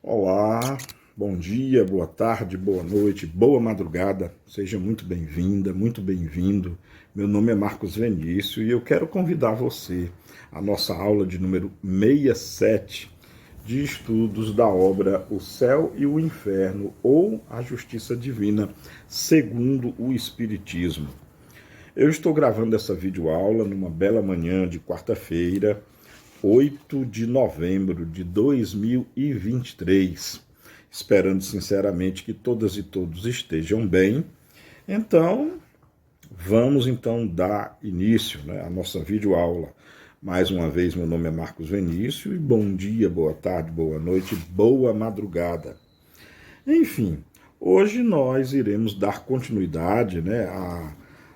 Olá, bom dia, boa tarde, boa noite, boa madrugada. Seja muito bem-vinda, muito bem-vindo. Meu nome é Marcos Venício e eu quero convidar você à nossa aula de número 67 de estudos da obra O Céu e o Inferno ou a Justiça Divina, segundo o Espiritismo. Eu estou gravando essa videoaula numa bela manhã de quarta-feira, 8 de novembro de 2023, esperando sinceramente que todas e todos estejam bem. Então, vamos dar início, à nossa videoaula. Mais uma vez, meu nome é Marcos Venício e bom dia, boa tarde, boa noite, boa madrugada. Enfim, hoje nós iremos dar continuidade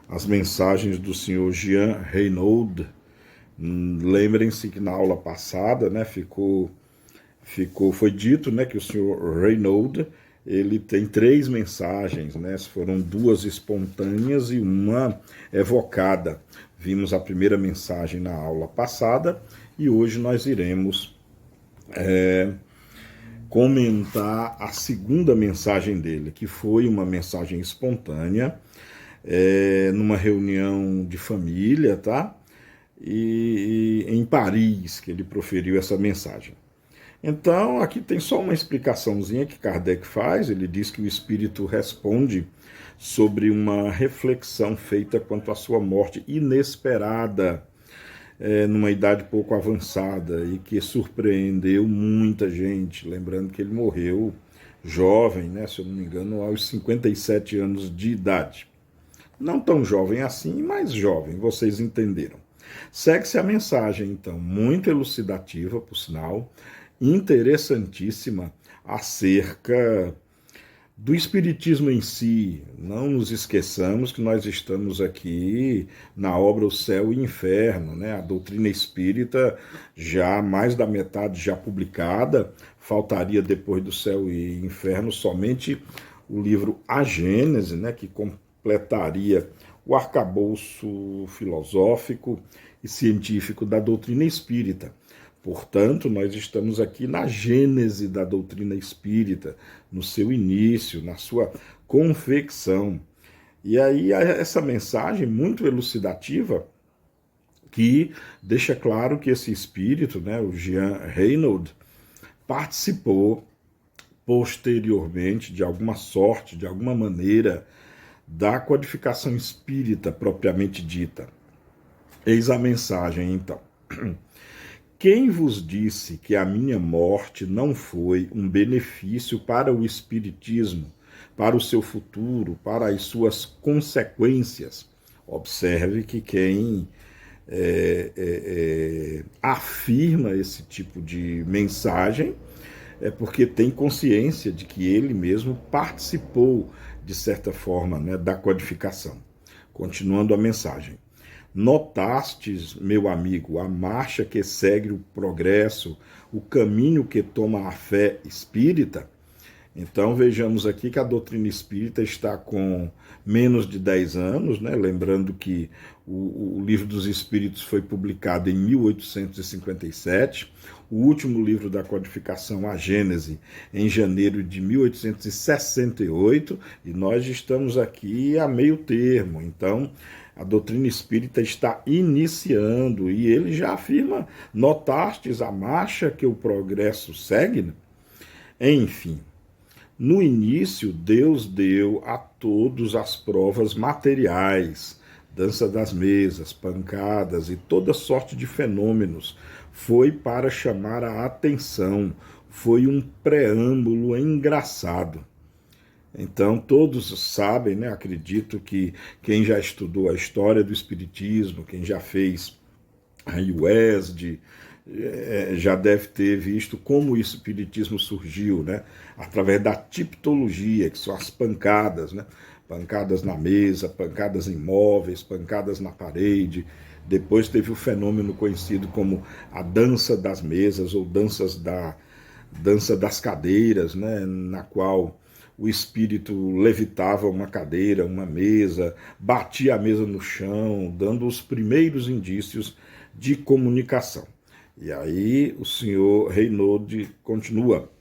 às mensagens do senhor Jean Reynaud. Lembrem-se que na aula passada, foi dito, que o senhor Reynaud, ele tem 3 mensagens, foram 2 espontâneas e uma evocada. Vimos a primeira mensagem na aula passada e hoje nós iremos comentar a segunda mensagem dele, que foi uma mensagem espontânea, numa reunião de família, tá? E em Paris que ele proferiu essa mensagem. Então, aqui tem só uma explicaçãozinha que Kardec faz. Ele diz que o espírito responde sobre uma reflexão feita quanto à sua morte inesperada, numa idade pouco avançada e que surpreendeu muita gente. Lembrando que ele morreu jovem, se eu não me engano, aos 57 anos de idade. Não tão jovem assim, mas jovem, vocês entenderam. Segue-se a mensagem, então, muito elucidativa, por sinal, interessantíssima, acerca do Espiritismo em si. Não nos esqueçamos que nós estamos aqui na obra O Céu e o Inferno, a doutrina espírita, já mais da metade já publicada, faltaria depois do Céu e Inferno somente o livro A Gênese, que completaria o arcabouço filosófico e científico da doutrina espírita. Portanto, nós estamos aqui na gênese da doutrina espírita, no seu início, na sua confecção. E aí essa mensagem muito elucidativa, que deixa claro que esse espírito, o Jean Reynaud, participou posteriormente, de alguma sorte, de alguma maneira, da codificação espírita propriamente dita. Eis a mensagem, então. Quem vos disse que a minha morte não foi um benefício para o espiritismo, para o seu futuro, para as suas consequências? Observe que quem afirma esse tipo de mensagem é porque tem consciência de que ele mesmo participou, de certa forma, da codificação. Continuando a mensagem. Notastes, meu amigo, a marcha que segue o progresso, o caminho que toma a fé espírita? Então vejamos aqui que a doutrina espírita está com menos de 10 anos, lembrando que o Livro dos Espíritos foi publicado em 1857, o último livro da codificação, A Gênese, em janeiro de 1868, e nós estamos aqui a meio termo. Então a doutrina espírita está iniciando e ele já afirma: notastes a marcha que o progresso segue? Enfim, no início, Deus deu a todos as provas materiais, dança das mesas, pancadas e toda sorte de fenômenos. Foi para chamar a atenção, foi um preâmbulo engraçado. Então, todos sabem, acredito que quem já estudou a história do Espiritismo, quem já fez a UESD, já deve ter visto como o Espiritismo surgiu, através da tipologia, que são as pancadas, pancadas na mesa, pancadas em móveis, pancadas na parede. Depois teve o fenômeno conhecido como a dança das mesas ou dança das cadeiras, na qual o espírito levitava uma cadeira, uma mesa, batia a mesa no chão, dando os primeiros indícios de comunicação. E aí o senhor Reynaud continua.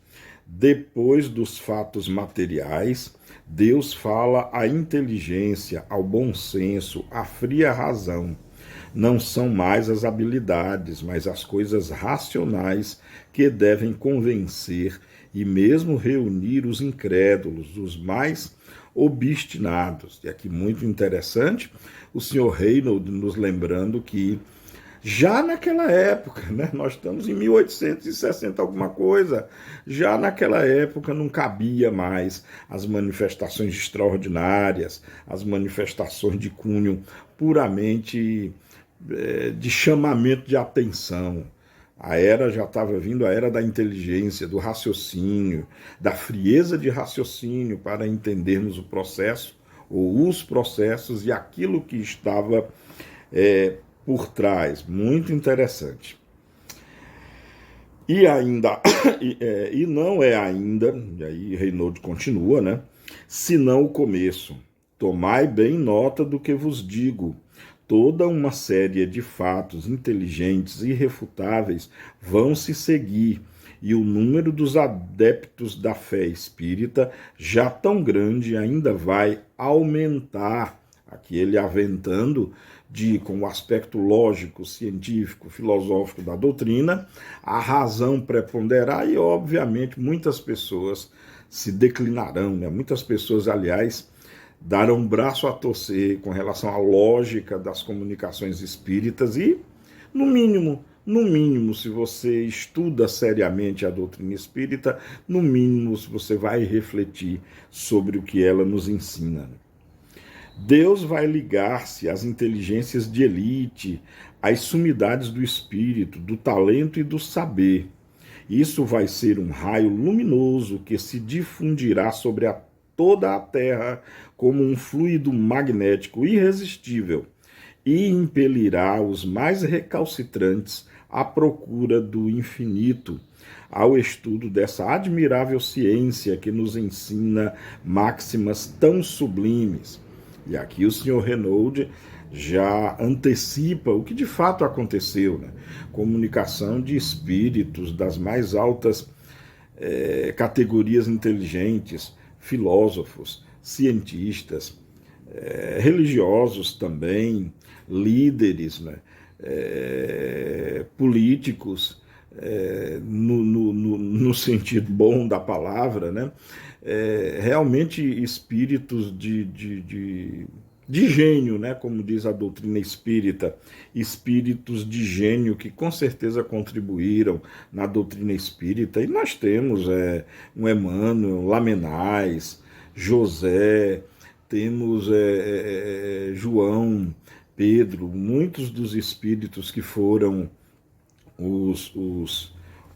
Depois dos fatos materiais, Deus fala à inteligência, ao bom senso, à fria razão. Não são mais as habilidades, mas as coisas racionais que devem convencer e mesmo reunir os incrédulos, os mais obstinados. E aqui muito interessante, o senhor Reynolds nos lembrando que já naquela época, né, nós estamos em 1860 alguma coisa, já naquela época não cabia mais as manifestações extraordinárias, as manifestações de cunho puramente de chamamento de atenção. A era já estava vindo, a era da inteligência, do raciocínio, da frieza de raciocínio para entendermos o processo, ou os processos e aquilo que estava por trás. Muito interessante. E ainda, e não é ainda, e aí Reynolds continua, né? Senão o começo. Tomai bem nota do que vos digo. Toda uma série de fatos inteligentes e irrefutáveis vão se seguir, e o número dos adeptos da fé espírita, já tão grande, ainda vai aumentar. Aqui ele aventando com o aspecto lógico, científico, filosófico da doutrina, a razão preponderar e, obviamente, muitas pessoas se declinarão, né? Muitas pessoas, aliás, darão um braço a torcer com relação à lógica das comunicações espíritas e, no mínimo, se você estuda seriamente a doutrina espírita, no mínimo você vai refletir sobre o que ela nos ensina. Deus vai ligar-se às inteligências de elite, às sumidades do espírito, do talento e do saber. Isso vai ser um raio luminoso que se difundirá sobre toda a Terra como um fluido magnético irresistível e impelirá os mais recalcitrantes à procura do infinito, ao estudo dessa admirável ciência que nos ensina máximas tão sublimes. E aqui o senhor Reynolds já antecipa o que de fato aconteceu, né? Comunicação de espíritos das mais altas categorias inteligentes, filósofos, cientistas, religiosos também, líderes, né? Políticos, no sentido bom da palavra, né? Realmente espíritos de gênio, né? Como diz a doutrina espírita, espíritos de gênio que com certeza contribuíram na doutrina espírita. E nós temos um Emmanuel, Lamennais, José, temos João, Pedro, muitos dos espíritos que foram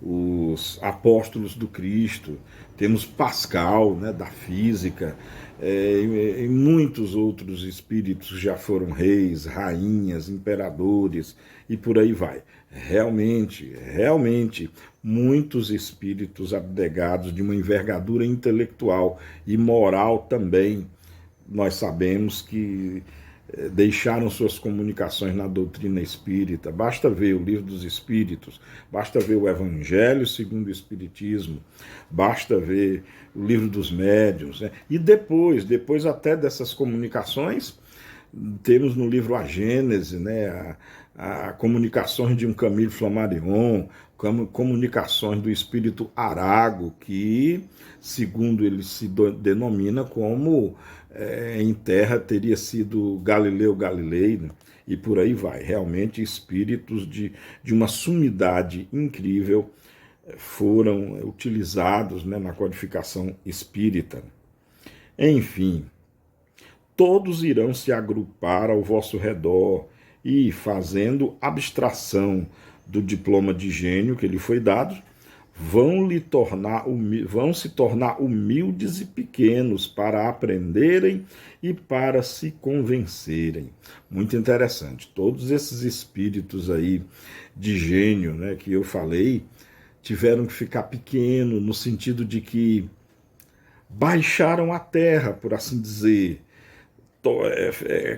os apóstolos do Cristo, temos Pascal, né, da física, e muitos outros espíritos já foram reis, rainhas, imperadores e por aí vai. Realmente, muitos espíritos abnegados de uma envergadura intelectual e moral também, nós sabemos que deixaram suas comunicações na doutrina espírita. Basta ver o Livro dos Espíritos, basta ver o Evangelho segundo o Espiritismo, basta ver o Livro dos Médiuns, né? E depois até dessas comunicações, temos no livro A Gênese, né, a comunicações de um Camille Flammarion, comunicações do espírito Arago, que, segundo ele se denomina como em terra teria sido Galileu Galilei, né? E por aí vai. Realmente espíritos de uma sumidade incrível foram utilizados, né, na codificação espírita. Enfim, todos irão se agrupar ao vosso redor e, fazendo abstração do diploma de gênio que lhe foi dado, vão se tornar humildes e pequenos para aprenderem e para se convencerem. Muito interessante. Todos esses espíritos aí de gênio, né, que eu falei, tiveram que ficar pequenos no sentido de que baixaram a terra, por assim dizer,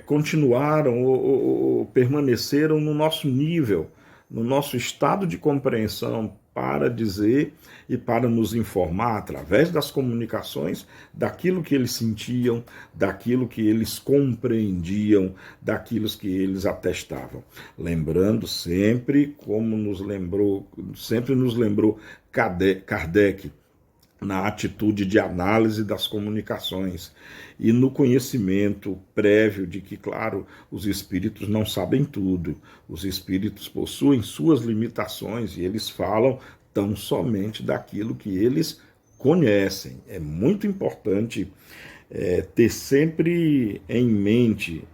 continuaram ou permaneceram no nosso nível, no nosso estado de compreensão, para dizer e para nos informar através das comunicações daquilo que eles sentiam, daquilo que eles compreendiam, daquilo que eles atestavam. Lembrando sempre, sempre nos lembrou Kardec, na atitude de análise das comunicações e no conhecimento prévio de que, claro, os espíritos não sabem tudo, os espíritos possuem suas limitações e eles falam tão somente daquilo que eles conhecem. É muito importante ter sempre em mente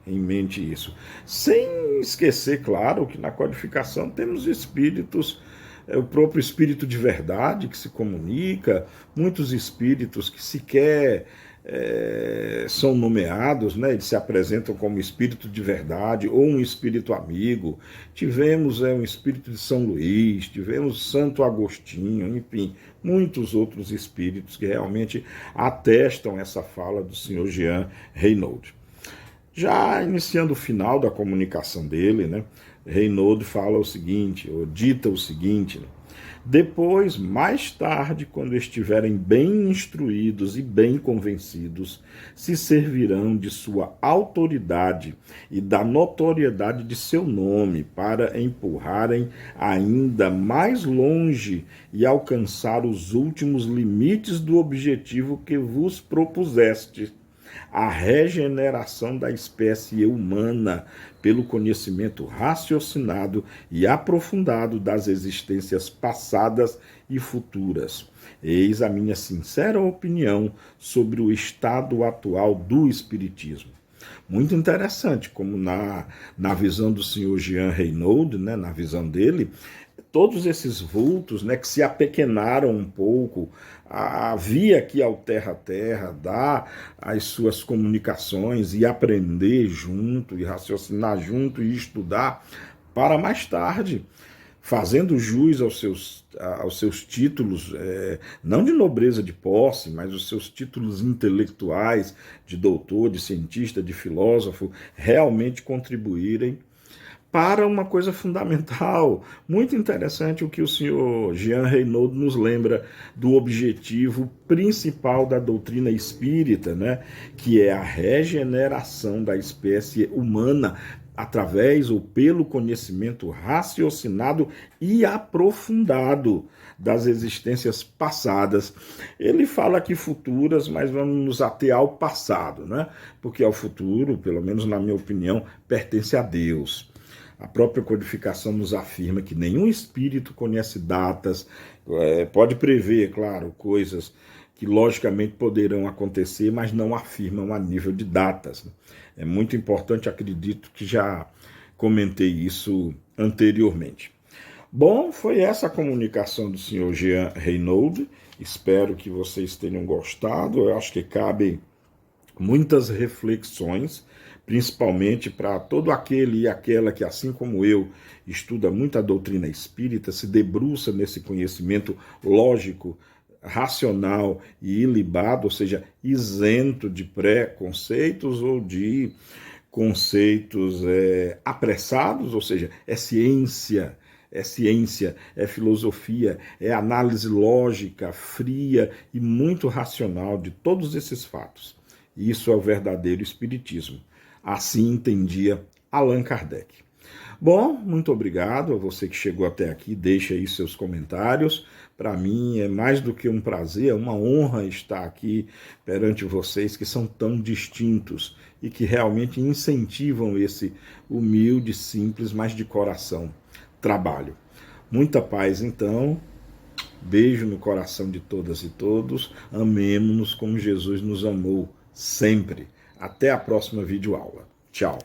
isso. Sem esquecer, claro, que na codificação temos espíritos, o próprio espírito de verdade que se comunica, muitos espíritos que sequer são nomeados, né? Eles se apresentam como espírito de verdade ou um espírito amigo. Tivemos um espírito de São Luís, tivemos Santo Agostinho, enfim, muitos outros espíritos que realmente atestam essa fala do senhor Jean Reynaud. Já iniciando o final da comunicação dele, né, Reynaud fala o seguinte, ou dita o seguinte: depois, mais tarde, quando estiverem bem instruídos e bem convencidos, se servirão de sua autoridade e da notoriedade de seu nome para empurrarem ainda mais longe e alcançar os últimos limites do objetivo que vos propuseste, a regeneração da espécie humana pelo conhecimento raciocinado e aprofundado das existências passadas e futuras. Eis a minha sincera opinião sobre o estado atual do espiritismo. Muito interessante, como na visão do senhor Jean Reynaud, né, na visão dele, todos esses vultos, né, que se apequenaram um pouco, vir aqui ao terra a terra, dar as suas comunicações e aprender junto, e raciocinar junto, e estudar, para mais tarde, fazendo jus aos seus títulos, não de nobreza de posse, mas os seus títulos intelectuais, de doutor, de cientista, de filósofo, realmente contribuírem para uma coisa fundamental, muito interessante, o que o senhor Jean Reynaud nos lembra do objetivo principal da doutrina espírita, né, que é a regeneração da espécie humana através ou pelo conhecimento raciocinado e aprofundado das existências passadas. Ele fala que futuras, mas vamos nos ater ao passado, né? Porque ao futuro, pelo menos na minha opinião, pertence a Deus. A própria codificação nos afirma que nenhum espírito conhece datas, pode prever, claro, coisas que logicamente poderão acontecer, mas não afirmam a nível de datas. É muito importante, acredito que já comentei isso anteriormente. Bom, foi essa a comunicação do senhor Jean Reynaud. Espero que vocês tenham gostado. Eu acho que cabem muitas reflexões, principalmente para todo aquele e aquela que, assim como eu, estuda muito a doutrina espírita, se debruça nesse conhecimento lógico, racional e ilibado, ou seja, isento de preconceitos ou de conceitos apressados, ou seja, é ciência, é filosofia, é análise lógica, fria e muito racional de todos esses fatos. Isso é o verdadeiro espiritismo. Assim entendia Allan Kardec. Bom, muito obrigado a você que chegou até aqui. Deixe aí seus comentários. Para mim é mais do que um prazer, é uma honra estar aqui perante vocês que são tão distintos e que realmente incentivam esse humilde, simples, mas de coração trabalho. Muita paz, então. Beijo no coração de todas e todos. Amemo-nos como Jesus nos amou sempre. Até a próxima videoaula. Tchau.